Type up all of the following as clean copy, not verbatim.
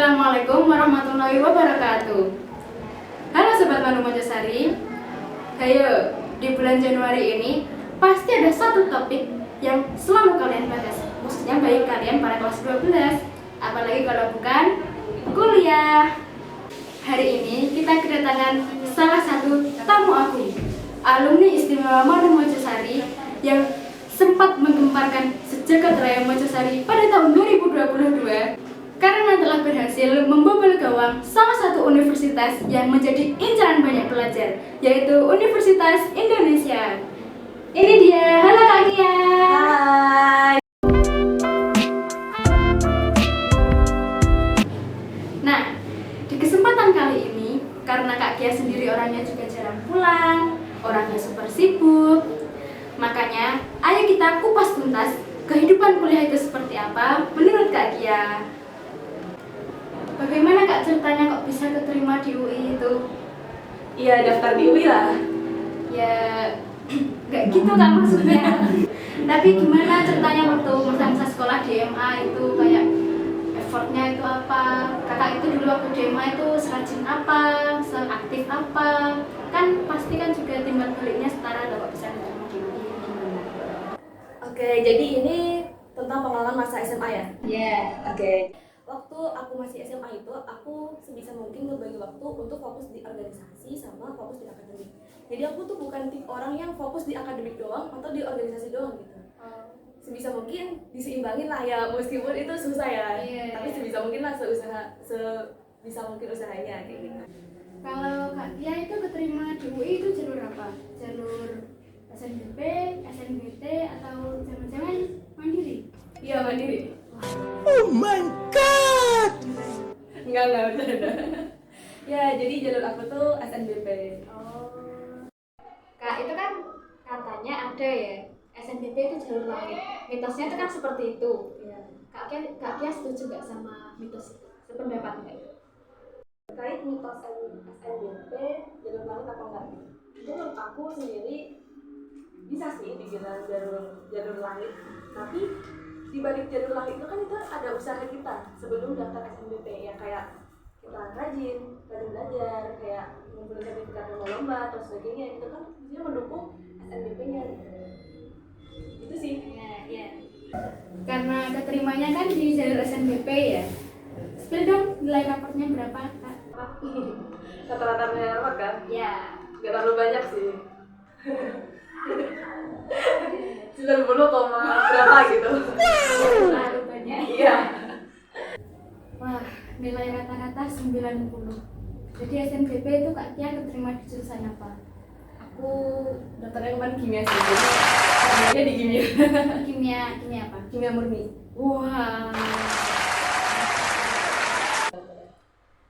Assalamualaikum warahmatullahi wabarakatuh. Halo Sobat Manu Mojosari. Hayo, di bulan Januari ini pasti ada satu topik yang selalu kalian bahas, khususnya bagi kalian para kelas 12, apalagi kalau bukan kuliah. Hari ini kita kedatangan salah satu tamu aku, alumni istimewa Manu Mojosari yang sempat menggemparkan sejagat raya Mojosari pada tahun 2022 karena telah berhasil membobol gawang salah satu universitas yang menjadi incaran banyak pelajar, yaitu Universitas Indonesia. Ini dia, halo Kak Kia. Hai. Nah, di kesempatan kali ini, karena Kak Kia sendiri orangnya juga jarang pulang, orangnya super sibuk, makanya ayo kita kupas tuntas kehidupan kuliah itu seperti apa menurut Kak Kia. Bagaimana Kak ceritanya kok bisa keterima di UI itu? Iya, daftar di UI lah. Ya, nggak gitu Kak maksudnya. Tapi gimana ceritanya waktu masa-masa sekolah di MA itu, kayak effortnya itu apa? Kakak itu dulu waktu di MA itu serajin apa, seaktif apa? Kan pasti kan juga timbal baliknya setara kok bisa keterima di UI. Gimana? Oke, jadi ini tentang pengalaman masa SMA ya? Iya. Oke. Waktu aku masih SMA itu, aku sebisa mungkin ngebagi waktu untuk fokus di organisasi sama fokus di akademik. Jadi aku tuh bukan tipe orang yang fokus di akademik doang atau di organisasi doang gitu. Sebisa mungkin diseimbangin lah ya, meskipun itu susah ya. Iya. Tapi sebisa mungkin lah sebisa mungkin usahanya kayak gitu. Kalau Kak Tia itu keterima di UI itu jalur apa? Jalur SNBP, SNBT, atau jangan-jangan mandiri? Iya, mandiri. Oh my god! Enggak bercanda. Ya, jadi jalur aku tuh SNBP. Oh. Kak, itu kan katanya ada ya, SNBP itu jalur langit. Mitosnya itu kan seperti itu. Ya. Kak Kia setuju nggak sama mitos itu? Sependapat nggak? Terkait mitos SNBP jalur langit apa enggak? Itu menurut aku sendiri bisa sih dibilang jalur langit. Tapi di balik jalur langit itu kan itu ada usaha kita sebelum daftar SNBP ya, kayak kita rajin belajar, kayak ngumpulin sertifikat lomba atau sebagainya, itu kan dia mendukung SNBP-nya. Itu sih. Ya. Karena keterimanya kan di jalur SNBP ya. Spill dong nilai raportnya berapa Kak? Rata-rata nilai rapor kan? Ya. Gak terlalu banyak sih. 90, berapa gitu. Terlalu banyak. Iya. Wah, nilai rata-rata 90. Jadi SNBP itu Kak Tia keterima di jurusan apa? Aku daftarnya kemarin kimia sih. Jadi di kimia. Kimia apa? Kimia murni. Wah.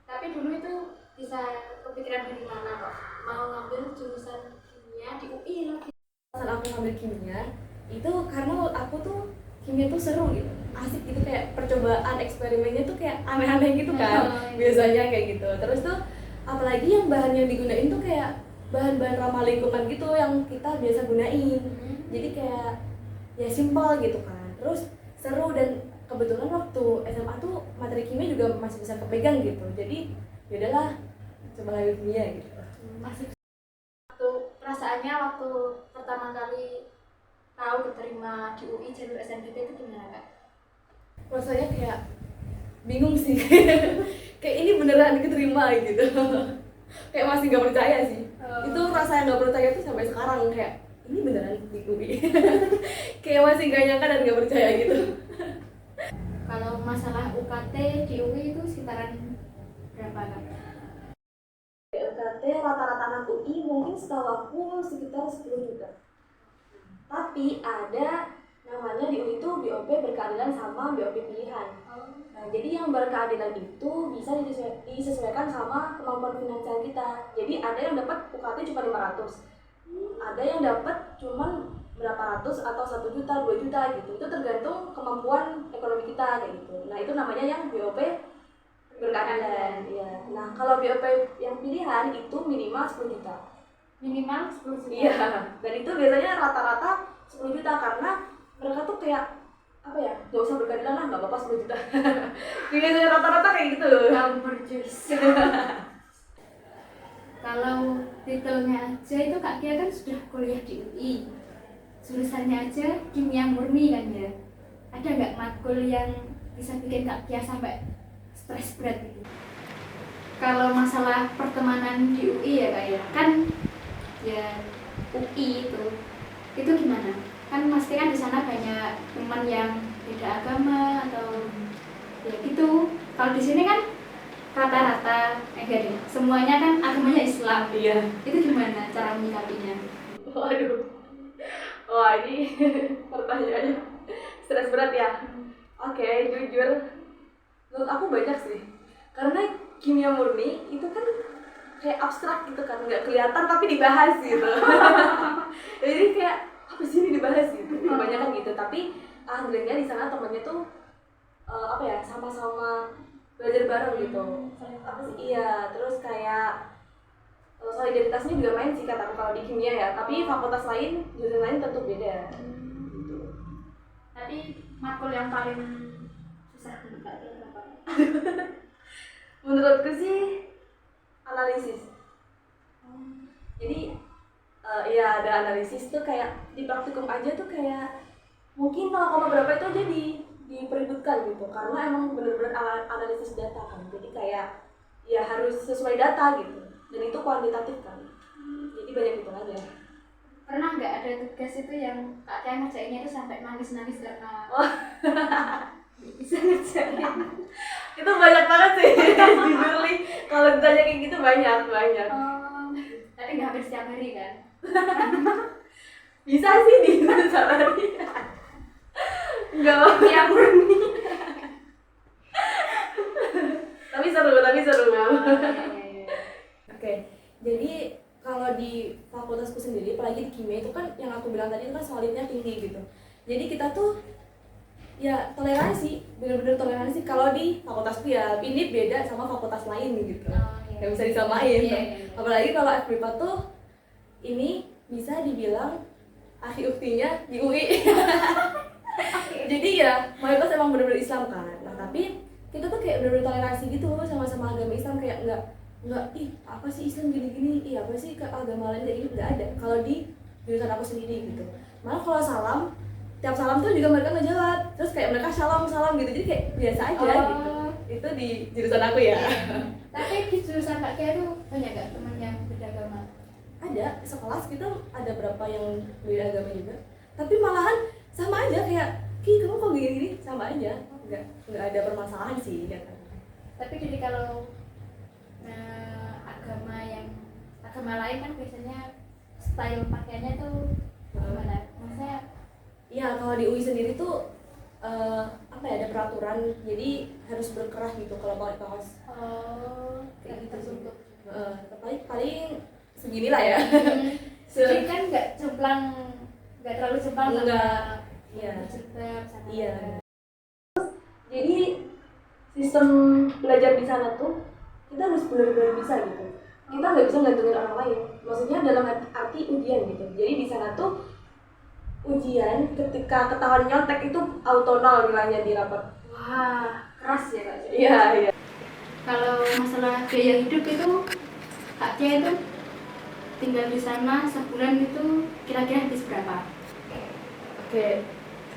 Tapi dulu itu bisa kepikiran dari mana kok mau ngambil jurusan kimia di UI lagi? Saat aku ngambil kimia itu karena menurut aku tuh kimia tuh seru gitu, asik gitu, kayak percobaan eksperimennya tuh kayak aneh-aneh gitu kan. Biasanya kayak gitu. Terus tuh apalagi yang bahan yang digunain tuh kayak bahan-bahan ramah lingkungan gitu yang kita biasa gunain. Jadi kayak ya simpel gitu kan. Terus seru, dan kebetulan waktu SMA tuh materi kimia juga masih bisa kepegang gitu. Jadi yaudahlah, coba ngambil kimia gitu. Masih waktu perasaannya waktu pertama kali tahu keterima di UI jalur SNBP itu gimana Kak? Rasanya kayak bingung sih. Kayak ini beneran keterima gitu. Kayak masih nggak percaya sih. Itu rasa yang nggak percaya tuh sampai sekarang, kayak ini beneran di UI. Kayak masih nggak nyangka dan nggak percaya gitu. Kalau masalah UKT di UI itu sekitaran berapa Kak? UKT rata-rata anak UI mungkin setahu aku sekitar 10 juta. Tapi ada namanya di UI itu BOP berkeadilan sama BOP pilihan. Nah, jadi yang berkeadilan itu bisa disesuaikan sama kemampuan finansial kita. Jadi ada yang dapat UKT cuma 500. Ada yang dapat cuma berapa ratus atau 1 juta, 2 juta gitu. Itu tergantung kemampuan ekonomi kita kayak gitu. Nah, itu namanya yang BOP berkeadilan. Ya. Nah, kalau BOP yang pilihan itu minimal 10 juta. Minimal 10 juta? Iya, dan itu biasanya rata-rata 10 juta karena mereka tuh kayak apa ya, nggak usah berkeadilan lah, nggak apa-apa 10 juta. Biasanya rata-rata kayak gitu. Campur jus. Kalau titelnya aja itu Kak Kia kan sudah kuliah di UI. Jurusannya aja kimia murni kan ya. Ada nggak matkul yang bisa bikin Kak Kia sampai stres berat gitu? Kalau masalah pertemanan di UI ya Kak ya, kan ya UI itu gimana? Kan pasti kan di sana banyak teman yang beda agama atau ya gitu. Kalau di sini kan rata-rata enggak deh, semuanya kan agamanya Islam. Iya. Itu gimana cara menyikapinya? Waduh. Wah, ini pertanyaannya stres berat ya. Oke, jujur menurut aku banyak sih. Karena kimia murni itu kan kayak abstrak gitu kan, nggak kelihatan tapi dibahas gitu. Jadi kayak apa sih ini dibahas gitu. Kebanyakan gitu, tapi alhamdulillahnya di sana temennya tuh apa ya, sama-sama belajar bareng gitu. Apa sih? Iya, terus kayak solidaritasnya juga main sih kataku kalau di kimia ya, tapi fakultas lain, jurusan lain tentu beda. Gitu. Tapi matkul yang paling susah untuk Kak Kia apa? Menurutku sih analisis. Jadi ya ada analisis tuh kayak di praktikum aja tuh kayak mungkin 0, berapa itu aja dipeributkan gitu, karena emang bener-bener analisis data kan. Jadi kayak ya harus sesuai data gitu, dan itu kuantitatif kan. Jadi banyak hitungannya. Pernah nggak ada tugas itu yang Kak Kia ngerjainnya itu sampai nangis-nangis karena bisa ngerjain? Itu banyak banget sih. Jujur nih, kalau ditanya kayak gitu banyak. Tapi nggak hampir setiap hari kan? Bisa sih di sehari. Enggak mau Yang murni. tapi seru. Iya. Oke, jadi kalau di fakultasku sendiri, apalagi di kimia itu kan yang aku bilang tadi itu kan solidnya tinggi gitu. Jadi kita tuh ya toleransi, bener-bener toleransi. Kalau di fakultasku ya ini beda sama fakultas lain gitu. Nggak bisa disamain. Iya. Apalagi kalau FPIPA tuh ini bisa dibilang akhi uktinya di UI. Jadi ya mayoritas emang bener-bener Islam kan. Nah tapi kita tuh kayak bener-bener toleransi gitu sama agama Islam, kayak nggak apa sih Islam gini-gini, apa sih agama lain kayak gitu, nggak ada. Kalau di jurusan aku sendiri gitu, malah kalau salam, tiap salam tuh juga mereka ngejawab, terus kayak mereka salam gitu, jadi kayak biasa aja gitu. Itu di jurusan aku ya. Tapi di jurusan Kak Kia itu banyak nggak teman yang beda agama? Ada, sekelas kita ada berapa yang beda agama juga, tapi malahan sama aja, kayak Ki kamu kok gini-gini, sama aja, nggak ada permasalahan sih ya kan. Tapi jadi kalau agama lain kan biasanya style pakaiannya tuh gimana? Maksudnya Iya, kalau di UI sendiri tuh apa ya, ada peraturan, jadi harus berkerah gitu kalau pakai kaos. Kayak gitu sih. Paling segini lah ya. Jadi kan nggak terlalu jomplang sama Iya. jilbab sama Iya. Jadi sistem belajar di sana tuh kita harus benar-benar bisa gitu. Kita nggak bisa ngantungin orang lain. Maksudnya dalam arti ujian gitu. Jadi di sana tuh ujian ketika ketahuan nyontek itu auto 0 nilainya di rapor. wah, keras ya Kak. Iya. Kalau masalah biaya hidup itu Kak Kia itu tinggal di sana sebulan itu kira-kira habis berapa? Oke,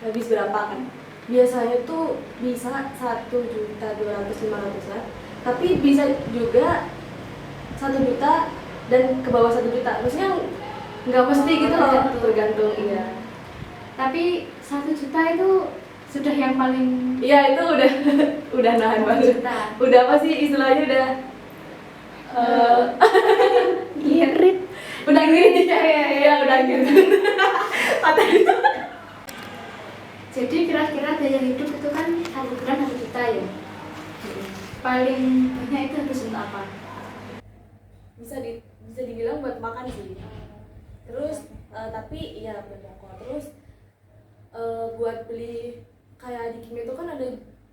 habis berapa kan? Biasanya tuh bisa 1.200.500-an, tapi bisa juga 1 juta dan ke bawah 1 juta. Maksudnya nggak mesti gitu loh, tergantung. Iya. Tapi 1 juta itu sudah yang paling Iya, itu udah nahan banget. juta. Udah apa sih istilahnya, udah Ngirit. udah gini. Iya, udah gitu. Jadi kira-kira biaya hidup itu kan 1 bulan 1 juta ya. Paling banyak itu habis untuk apa? Bisa dibilang buat makan sih. Terus tapi ya buat pokok. Terus buat beli kayak di kimia itu kan ada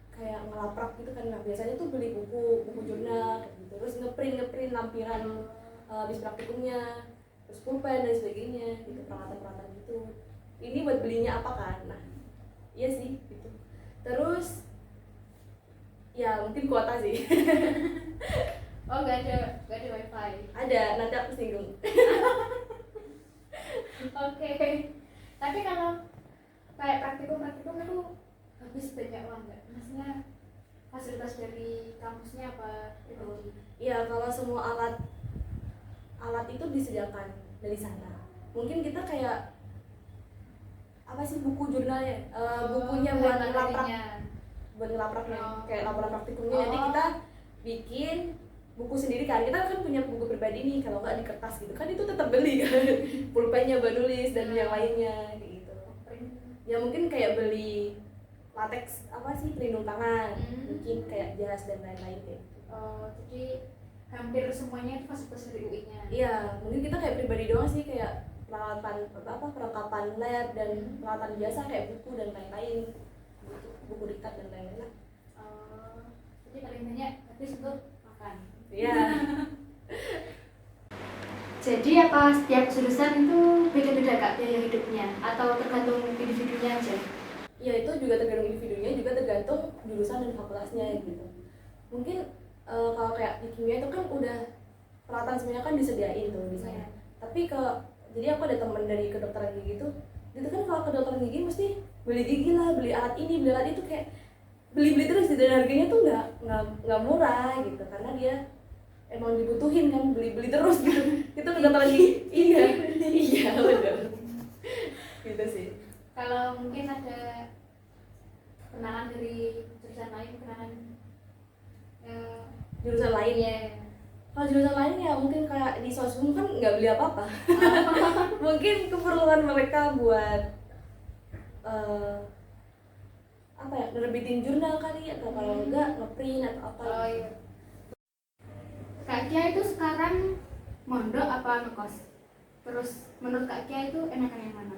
kayak ngelaprak gitu kan. Nah, biasanya tuh beli buku jurnal gitu. Terus ngeprint lampiran habis praktikumnya, terus pulpen dan sebagainya gitu, peralatan gitu. Ini buat belinya apa kan? Nah, iya sih gitu. Terus ya mungkin kuota sih. Oh, nggak ada wifi. Ada, nanti aku singgung. Oke. Tapi kalau kayak praktikum itu habis banyak uang nggak? Maksudnya fasilitas dari kampusnya apa itu? Iya, kalau semua alat itu disediakan dari sana. Mungkin kita kayak apa sih, buku jurnalnya, bukunya buat ngelapraknya, kayak laporan praktikumnya. Nanti kita bikin buku sendiri kan. Kita kan punya buku pribadi nih, kalau nggak di kertas gitu kan itu tetap beli kan. Pulpennya buat nulis dan yang lainnya kayak gitu. Ya mungkin kayak beli latex apa sih, pelindung tangan, mungkin kayak jas dan lain-lain kayak gitu. Jadi hampir semuanya itu fasilitas dari UI-nya. Iya, mungkin kita kayak pribadi doang sih, kayak perlengkapan lab dan peralatan biasa kayak buku dan lain-lain, buku diktat dan lain-lain. Jadi paling banyak habis untuk makan. Iya. Jadi apa setiap jurusan itu beda-beda Kak biaya hidupnya atau tergantung individunya aja? Ya itu juga tergantung individunya, juga tergantung jurusan dan fakultasnya gitu. Mungkin kalau kayak di kimia itu kan udah peralatan semuanya kan disediain tuh di sana. Tapi jadi aku ada teman dari kedokteran gigi itu kan kalau kedokteran gigi mesti beli gigi lah, beli alat ini, beli alat itu, kayak beli terus gitu, dan harganya tuh nggak murah gitu, karena dia emang dibutuhin kan, beli terus gitu. Itu kedokteran gigi. Iya benar. Gitu sih. Kalau mungkin ada kenalan dari jurusan lain, Jurusan lain ya. Kalau jurusan lain ya mungkin kayak di sosum kan nggak beli apa-apa. Mungkin keperluan mereka buat apa ya, nerbitin jurnal kali, atau kalau enggak ngeprint atau apa. Iya. Kak Kia itu sekarang mondok apa ngekos? Terus menurut Kak Kia itu enakan yang mana?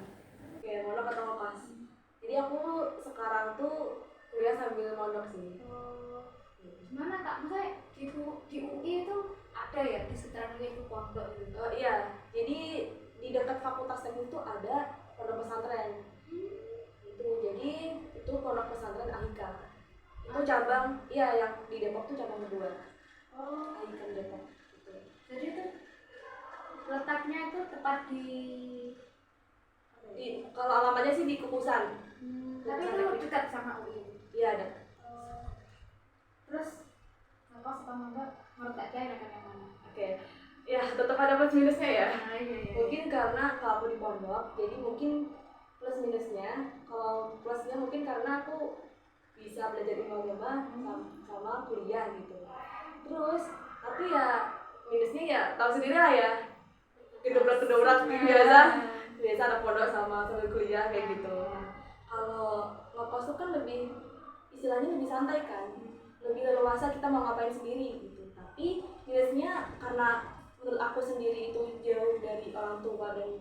Oke, mondok atau ngekos? Jadi aku sekarang tuh kuliah sambil mondok sih. Gimana Kak? Maksudnya di UI itu ada ya di sekitaran UI itu pondok gitu? Iya, jadi di dekat fakultas teknik itu ada pondok pesantren. Jadi itu pondok pesantren Ahika. Itu cabang, iya yang di Depok tuh cabang kedua. Ahika Depok gitu. Jadi itu letaknya itu tepat di kalau alamatnya sih di Kukusan. tapi itu dekat sama UI. Iya ada. Terus ngekos apa mondok menurut Kak Kia enakan yang mana? Oke. Ya, tetap ada plus minusnya ya. Iya. Mungkin karena kalau aku di pondok, jadi mungkin plus minusnya. Kalau plusnya mungkin karena aku bisa belajar ilmu agama sama kuliah gitu. Terus, tapi ya minusnya ya tahu sendiri lah ya. Kedobrak biasa anak pondok sama sambil kuliah kayak gitu. Kalau ngekos tuh kan lebih, istilahnya lebih santai kan, lebih leluasa kita mau ngapain sendiri gitu. Tapi minusnya karena menurut aku sendiri itu jauh dari orang tua dan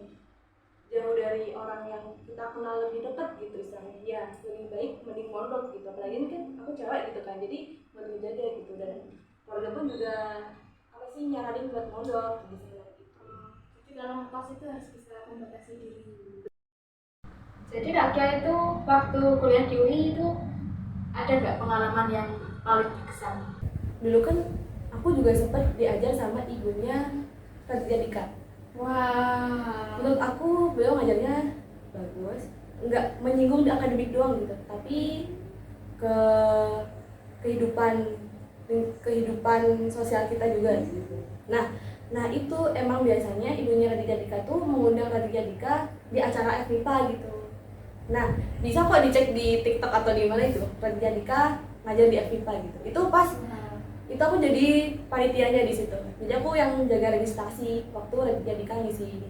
jauh dari orang yang kita kenal lebih dekat gitu istilahnya. Ya lebih baik mending mondok gitu, apalagi ini kan aku cewek gitu kan, jadi lebih jaga gitu, dan keluarga pun juga apa sih nyaranin buat mondok gitu. Jadi kalau ngekos itu harus bisa membatasi diri. Jadi Kak Kia itu waktu kuliah di UI itu ada nggak pengalaman yang paling berkesan? Dulu kan aku juga sempat diajar sama ibunya Raditya Dika. Wah. Menurut aku beliau ngajarnya bagus, nggak menyinggung di akademik doang gitu, tapi ke kehidupan sosial kita juga gitu. Nah itu emang biasanya ibunya Raditya Dika tuh mengundang Raditya Dika di acara FMIPA gitu. Nah bisa kok dicek di TikTok atau di mana itu, Raditya Dika ngajar di FMIPA gitu. Itu pas itu aku jadi panitianya di situ. Jadi aku yang jaga registrasi waktu Raditya Dika ngisi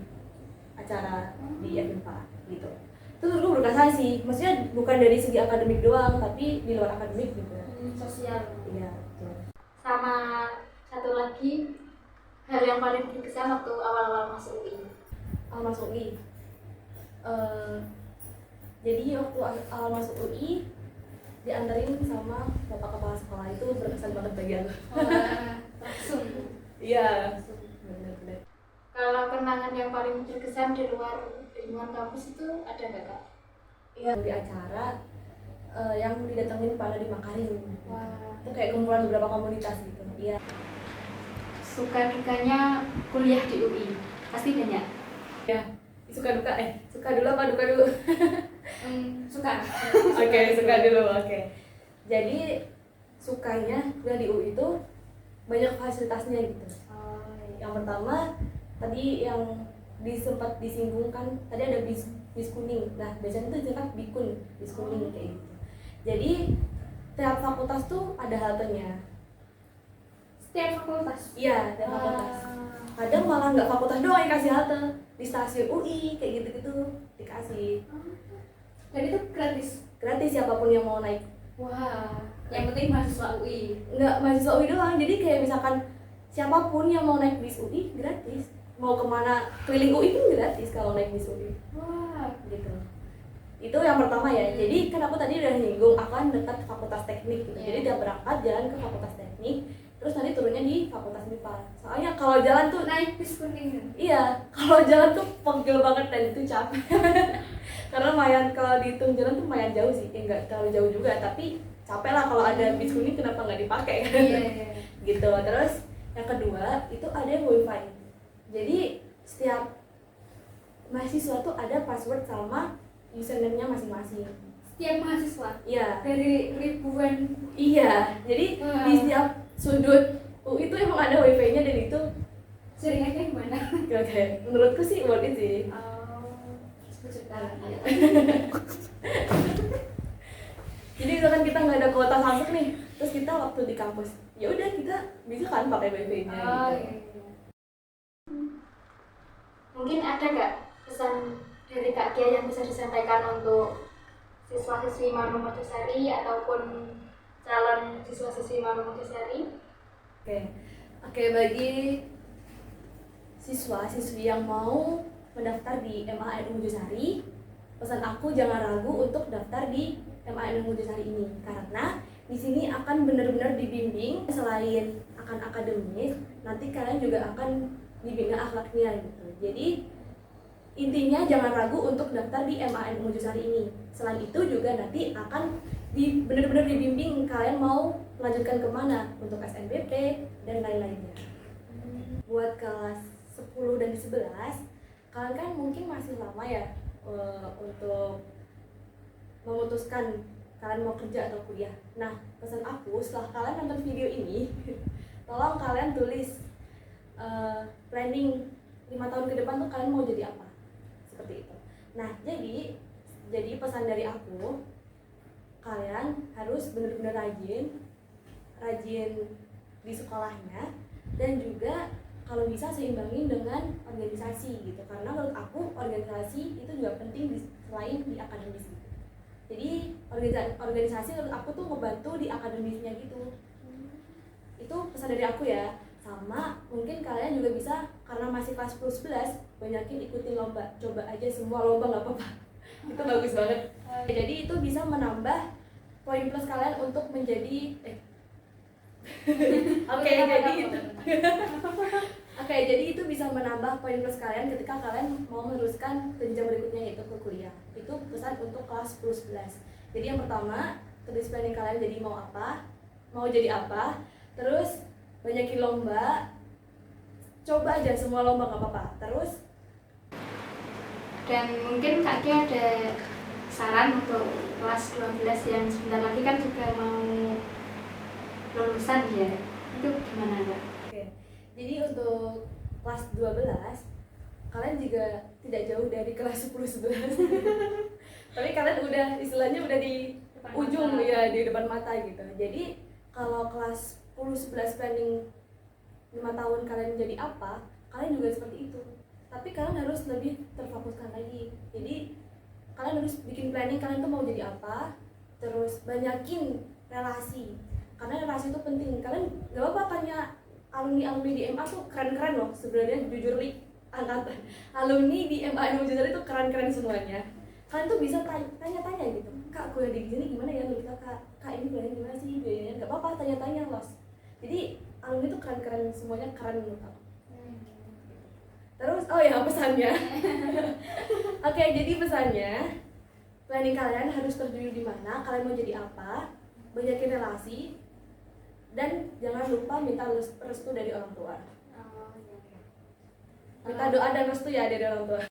acara di FMIPA gitu. Itu dulu berkesan sih. Maksudnya bukan dari segi akademik doang, tapi di luar akademik juga. Sosial. Iya, betul. Sama satu lagi hal yang paling berkesan waktu awal-awal masuk UI. Masuk UI. Jadi waktu awal masuk UI dianterin sama bapak kepala sekolah, itu berkesan banget bagi aku. Langsung. Iya, benar-benar. Kalau kenangan yang paling berkesan di luar kampus itu ada nggak Kak? Iya, di acara yang didatengin Pak Nadiem Makarim. Wah. Itu kayak kumpulan beberapa komunitas gitu. Iya. Suka dukanya kuliah di UI pasti banyak. Ya, suka dulu apa duka dulu? Suka. Oke, suka dulu. Oke. Jadi sukanya kuliah di UI itu banyak fasilitasnya gitu. Oh, iya. Yang pertama tadi yang sempat disinggungkan tadi ada bis kuning. Nah, biasanya itu disingkat bikun, bis kuning kayak gitu. Jadi tiap fakultas tuh ada haltenya. Setiap fakultas. Iya, tiap fakultas. Kadang malah nggak fakultas doang yang kasih halte, di stasiun UI kayak gitu-gitu dikasih. Dan itu gratis. Gratis siapapun yang mau naik. Wah, yang penting mahasiswa UI. Nggak mahasiswa UI doang, jadi kayak misalkan siapapun yang mau naik bis UI gratis. Mau kemana keliling UI pun gratis kalau naik bis UI. Wah, Gitu. Itu yang pertama ya. Jadi kan aku tadi udah nyinggung akan dekat fakultas teknik gitu. Iya. Jadi dia berangkat jalan ke fakultas teknik, terus nanti turunnya di fakultas MIPA. Soalnya kalau jalan tuh naik bis kuning. iya, kalau jalan tuh pegel banget dan itu capek. Karena lumayan kalau dihitung jalan tuh lumayan jauh sih. Enggak terlalu jauh juga, tapi capek lah kalau ada bis kuning kenapa nggak dipakai kan? Iya. Gitu. Terus yang kedua itu ada wifi. Jadi setiap mahasiswa tuh ada password sama username-nya masing-masing. Setiap mahasiswa Iya. dari ribuan. Iya. Jadi Wah. di setiap sudut UI itu emang ada wifi-nya dan itu Jaringannya gimana? oke. Menurutku sih worth it sih. Oh, 10 juta. Jadi misalkan kita nggak ada kuota masuk nih, terus kita waktu di kampus, ya udah kita bisa kan pakai wifi-nya. Oh, gitu. iya. Mungkin ada nggak pesan dari Kak Kia yang bisa disampaikan untuk siswa-siswi Manu Mojosari ataupun calon siswa-siswi Manu Mojosari? Oke, bagi siswa-siswi yang mau mendaftar di MAN Mojosari, pesan aku jangan ragu untuk daftar di MAN Mojosari ini karena di sini akan benar-benar dibimbing. Selain akan akademis, nanti kalian juga akan dibina akhlaknya gitu. Jadi intinya jangan ragu untuk daftar di MAN Mojosari ini. Selain itu juga nanti akan benar-benar dibimbing kalian mau melanjutkan kemana untuk SNBP dan lain-lainnya. Buat kelas 10 dan 11, kalian kan mungkin masih lama ya untuk memutuskan kalian mau kerja atau kuliah. Nah, pesan aku setelah kalian nonton video ini, tolong kalian tulis planning 5 tahun ke depan tuh kalian mau jadi apa, seperti itu. Nah, jadi pesan dari aku, kalian harus benar-benar rajin di sekolahnya, dan juga kalau bisa seimbangin dengan organisasi gitu, karena menurut aku organisasi itu juga penting selain di akademis gitu. Jadi organisasi menurut aku tuh ngebantu di akademisnya gitu. Itu pesan dari aku ya. Sama mungkin kalian juga bisa, karena masih kelas 10-11, banyakin ikutin lomba. Coba aja semua lomba, nggak apa-apa. Itu bagus banget. Jadi itu bisa menambah poin plus kalian untuk menjadi jadi itu bisa menambah poin plus kalian ketika kalian mau meneruskan jenjang berikutnya, yaitu ke kuliah. Itu pesan untuk kelas 10-11. Jadi yang pertama, tulis planning kalian jadi mau jadi apa, terus banyakin lomba, coba aja semua lomba nggak apa-apa. Terus Dan mungkin Kak Kia ada saran untuk kelas 12 yang sebentar lagi kan juga mau lulusan ya, itu gimana Kak? Oke. Jadi untuk kelas 12, kalian juga tidak jauh dari kelas 10-11. Tapi kalian udah istilahnya udah di ujung ya, di depan mata gitu. Jadi kalau kelas 10-11 planning 5 tahun kalian jadi apa, kalian juga seperti itu. Tapi kalian harus lebih terfokuskan lagi. Jadi kalian harus bikin planning kalian tuh mau jadi apa, terus banyakin relasi. Karena relasi itu penting. Kalian gak apa-apa tanya alumni di MA tuh keren-keren loh. Sebenarnya jujur nih, angkatan alumni di MA Mojosari itu keren-keren semuanya. Kalian tuh bisa tanya-tanya gitu. Kak, kuliah di sini gimana ya? Kak ini kuliahnya gimana sih? Biayanya gak apa-apa, tanya-tanya loh. Jadi alumni tuh keren-keren semuanya, keren menurut aku. Terus, oh ya pesannya. Oke, jadi pesannya Planning kalian harus tertuju di mana, kalian mau jadi apa, banyakin relasi, dan jangan lupa minta restu dari orang tua. Minta doa dan restu ya dari orang tua.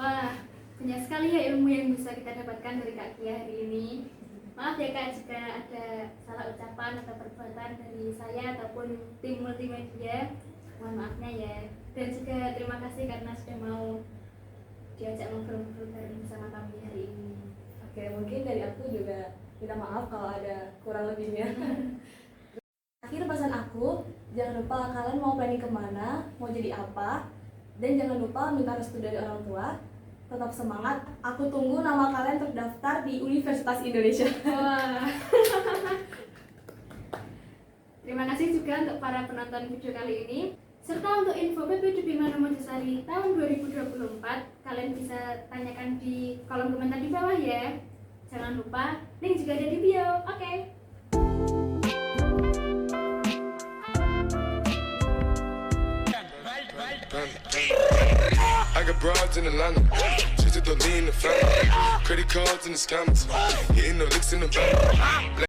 Wah, banyak sekali ya ilmu yang bisa kita dapatkan dari Kak Kia hari ini. Maaf ya Kak jika ada salah ucapan atau perbuatan dari saya ataupun tim multimedia. Mohon maafnya ya. Dan juga terima kasih karena sudah mau diajak ngobrol-ngobrol bareng bersama kami hari ini. Oke, mungkin dari aku juga minta maaf kalau ada kurang lebihnya. Akhir pesan aku, jangan lupa kalian mau planning kemana, mau jadi apa, dan jangan lupa minta restu dari orang tua. Tetap semangat, aku tunggu nama kalian terdaftar di Universitas Indonesia. Wah. Terima kasih juga untuk para penonton video kali ini. Serta untuk info PPDB Manu Mojosari tahun 2024, kalian bisa tanyakan di kolom komentar di bawah ya. Jangan lupa, link juga ada di bio. Oke. I got broads in Atlanta, just to lean the family. Credit cards in the scammers, hitting the licks in the bank.